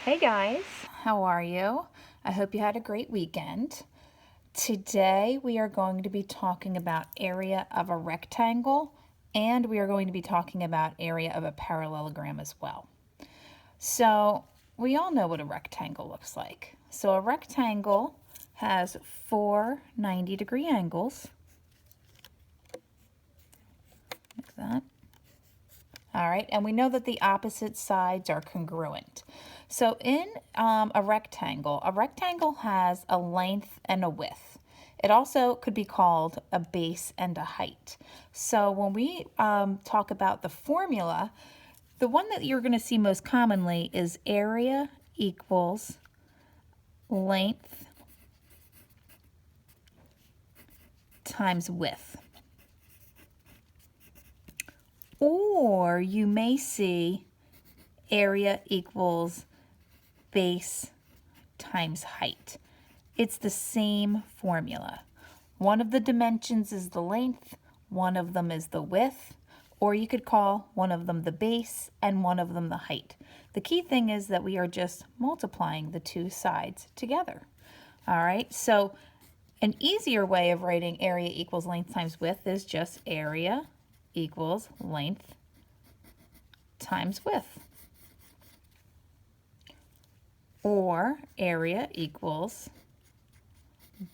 Hey guys, how are you? I hope you had a great weekend. Today we are going to be talking about area of a rectangle, and we are going to be talking about area of a parallelogram as well. So we all know what a rectangle looks like. So a rectangle has four 90-degree angles, like that. All right, and we know that the opposite sides are congruent. So in a rectangle has a length and a width. It also could be called a base and a height. So when we talk about the formula, the one that you're going to see most commonly is area equals length times width. Or you may see area equals base times height. It's the same formula. One of the dimensions is the length, one of them is the width, or you could call one of them the base and one of them the height. The key thing is that we are just multiplying the two sides together. All right, so an easier way of writing area equals length times width is just area equals length times width. Or area equals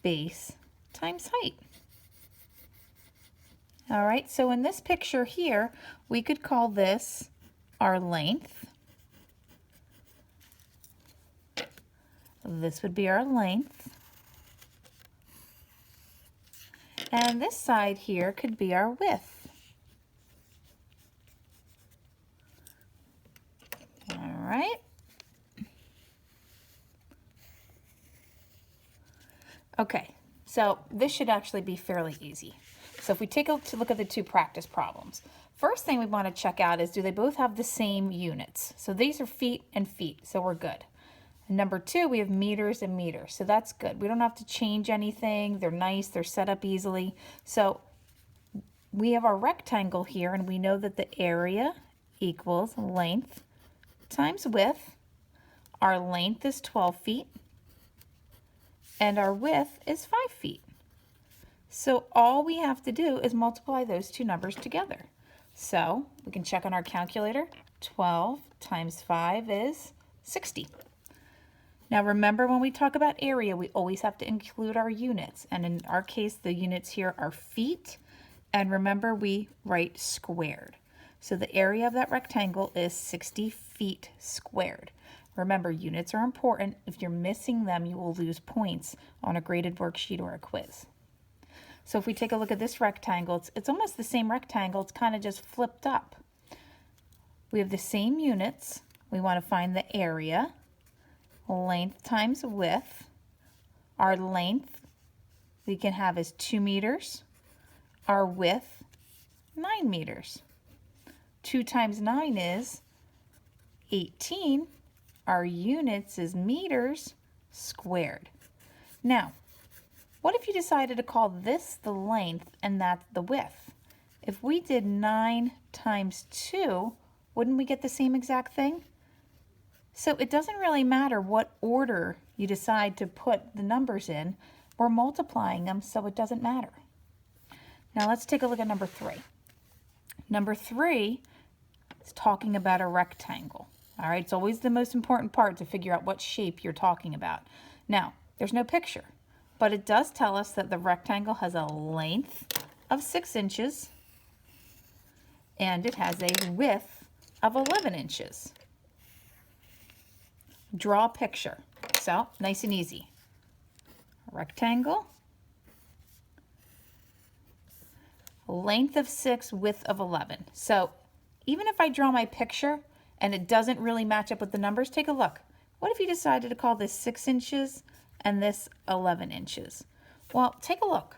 base times height. All right, so in this picture here, we could call this our length. This would be our length. And this side here could be our width. All right. Okay, so this should actually be fairly easy. So if we take a look at the two practice problems, first thing we want to check out is, do they both have the same units? So these are feet and feet, so we're good. And number two, we have meters and meters, so that's good. We don't have to change anything. They're nice, they're set up easily. So we have our rectangle here, and we know that the area equals length times width. Our length is 12 feet, and our width is 5 feet. So all we have to do is multiply those two numbers together. So we can check on our calculator. 12 times 5 is 60. Now remember, when we talk about area, we always have to include our units. And in our case, the units here are feet. And remember, we write squared. So the area of that rectangle is 60 feet squared. Remember, units are important. If you're missing them, you will lose points on a graded worksheet or a quiz. So if we take a look at this rectangle, it's almost the same rectangle. It's kind of just flipped up. We have the same units. We want to find the area, length times width. Our length we can have is 2 meters. Our width, 9 meters. 2 times 9 is 18. Our units is meters squared. Now, what if you decided to call this the length and that the width? If we did 9 times 2, wouldn't we get the same exact thing? So it doesn't really matter what order you decide to put the numbers in. We're multiplying them, so it doesn't matter. Now let's take a look at number 3. Number 3 is talking about a rectangle. All right, it's always the most important part to figure out what shape you're talking about. Now, there's no picture, but it does tell us that the rectangle has a length of 6 inches and it has a width of 11 inches. Draw a picture. So, nice and easy. Rectangle, length of 6, width of 11. So, even if I draw my picture and it doesn't really match up with the numbers, take a look. What if you decided to call this 6 inches and this 11 inches? Well, take a look.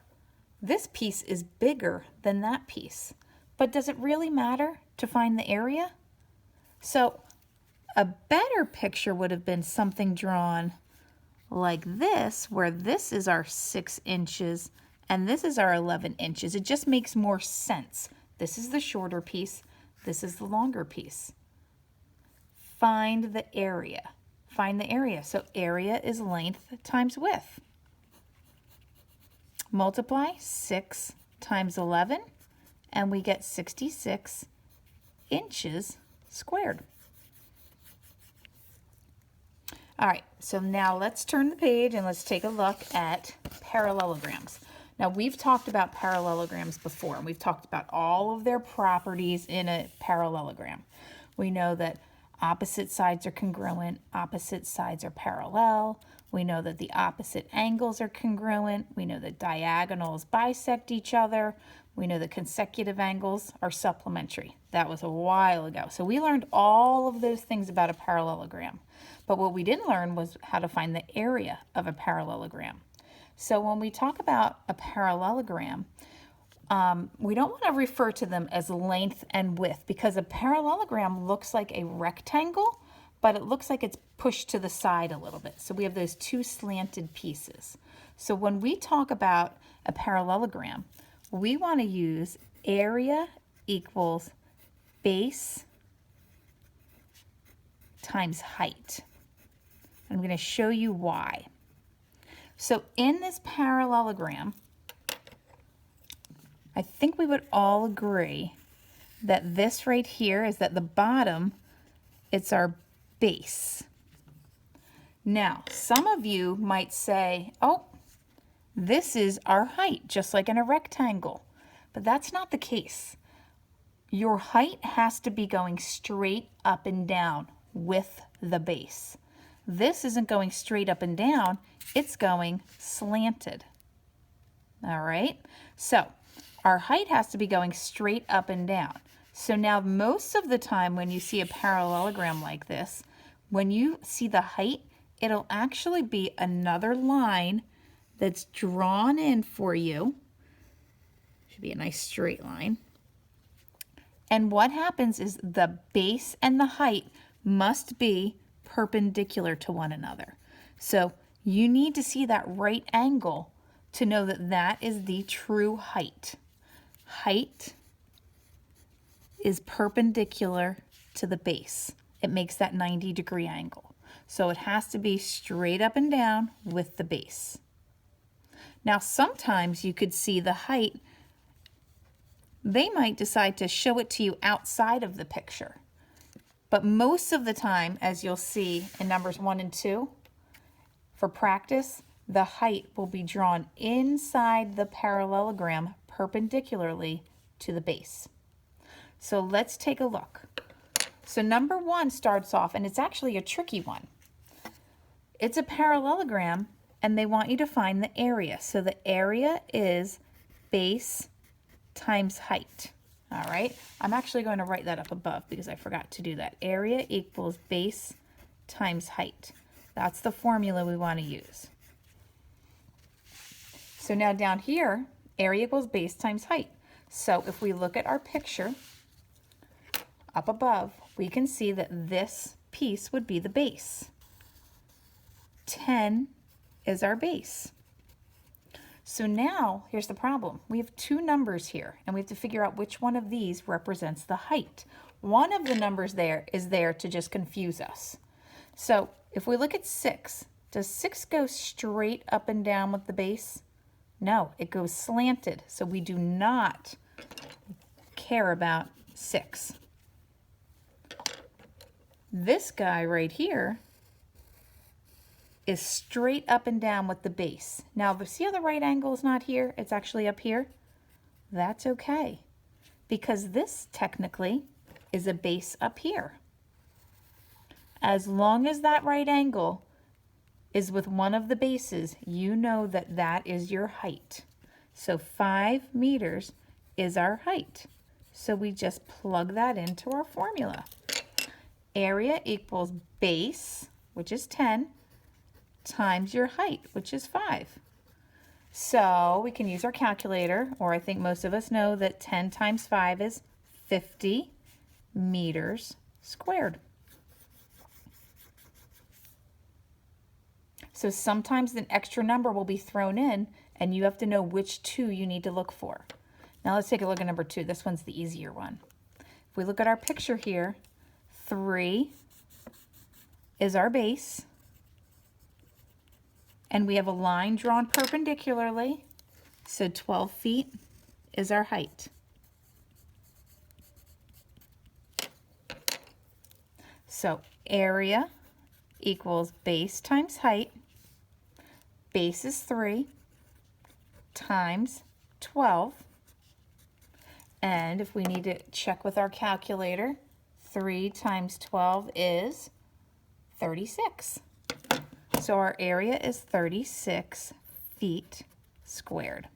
This piece is bigger than that piece, but does it really matter to find the area? So a better picture would have been something drawn like this, where this is our 6 inches and this is our 11 inches. It just makes more sense. This is the shorter piece, this is the longer piece. Find the area. find the area. So area is length times width. Multiply 6 times 11, and we get 66 inches squared. All right, so now let's turn the page and let's take a look at parallelograms. Now, we've talked about parallelograms before, and we've talked about all of their properties in a parallelogram. We know that opposite sides are congruent, opposite sides are parallel. We know that the opposite angles are congruent. We know that diagonals bisect each other. We know that consecutive angles are supplementary. That was a while ago. So we learned all of those things about a parallelogram. But what we didn't learn was how to find the area of a parallelogram. So when we talk about a parallelogram, we don't want to refer to them as length and width, because a parallelogram looks like a rectangle, but it looks like it's pushed to the side a little bit. So we have those two slanted pieces. So when we talk about a parallelogram, we want to use area equals base times height. I'm going to show you why. So in this parallelogram, I think we would all agree that this right here is that the bottom, it's our base. Now, some of you might say, oh, this is our height, just like in a rectangle. But that's not the case. Your height has to be going straight up and down with the base. This isn't going straight up and down, it's going slanted. All right, so our height has to be going straight up and down. So now most of the time when you see a parallelogram like this, when you see the height, it'll actually be another line that's drawn in for you. Should be a nice straight line. And what happens is the base and the height must be perpendicular to one another. So you need to see that right angle to know that that is the true height. Height is perpendicular to the base. It makes that 90-degree angle. So it has to be straight up and down with the base. Now sometimes you could see the height, they might decide to show it to you outside of the picture. But most of the time, as you'll see in numbers 1 and 2, for practice, the height will be drawn inside the parallelogram perpendicularly to the base. So let's take a look. So number 1 starts off, and it's actually a tricky one. It's a parallelogram, and they want you to find the area. So the area is base times height. All right, I'm actually going to write that up above because I forgot to do that. Area equals base times height. That's the formula we want to use. So now down here, area equals base times height. So if we look at our picture up above, we can see that this piece would be the base. 10 is our base. So now, here's the problem. We have two numbers here, and we have to figure out which one of these represents the height. One of the numbers there is there to just confuse us. So if we look at 6, does 6 go straight up and down with the base? No, it goes slanted, so we do not care about 6. This guy right here is straight up and down with the base. Now, see how the right angle is not here? It's actually up here. That's okay, because this technically is a base up here. As long as that right angle is with one of the bases, you know that that is your height. So 5 meters is our height. So we just plug that into our formula. Area equals base, which is 10, times your height, which is 5. So we can use our calculator, or I think most of us know that 10 times 5 is 50 meters squared. So sometimes an extra number will be thrown in, and you have to know which 2 you need to look for. Now let's take a look at number 2. This one's the easier one. If we look at our picture here, 3 is our base, and we have a line drawn perpendicularly, so 12 feet is our height. So area equals base times height. Base is 3 times 12. And if we need to check with our calculator, 3 times 12 is 36. So our area is 36 feet squared.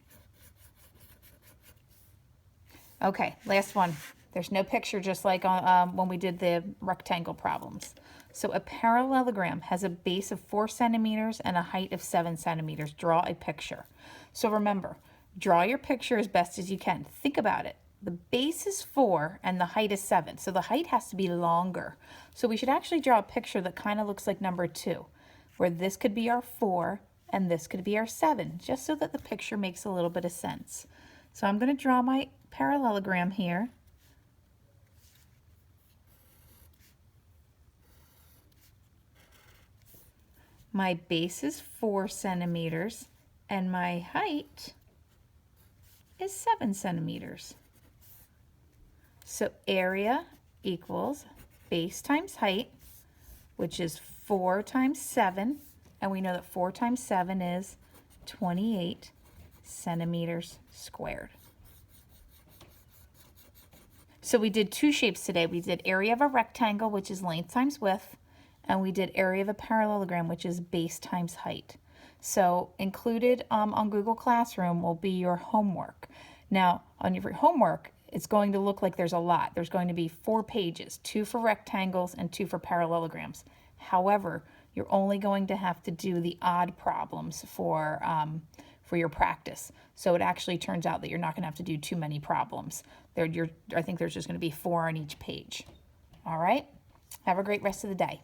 Okay, last one. There's no picture, just like on, when we did the rectangle problems. So a parallelogram has a base of 4 centimeters and a height of 7 centimeters. Draw a picture. So remember, draw your picture as best as you can. Think about it. The base is 4 and the height is 7. So the height has to be longer. So we should actually draw a picture that kind of looks like number 2, where this could be our 4 and this could be our 7, just so that the picture makes a little bit of sense. So I'm going to draw my parallelogram here. My base is 4 centimeters and my height is 7 centimeters. So area equals base times height, which is 4 times 7, and we know that 4 times 7 is 28 centimeters squared. So we did 2 shapes today. We did area of a rectangle, which is length times width, and we did area of a parallelogram, which is base times height. So included on Google Classroom will be your homework. Now, on your homework, it's going to look like there's a lot. There's going to be 4 pages, 2 for rectangles and 2 for parallelograms. However, you're only going to have to do the odd problems for your practice. So it actually turns out that you're not going to have to do too many problems. I think there's just going to be 4 on each page. All right? Have a great rest of the day.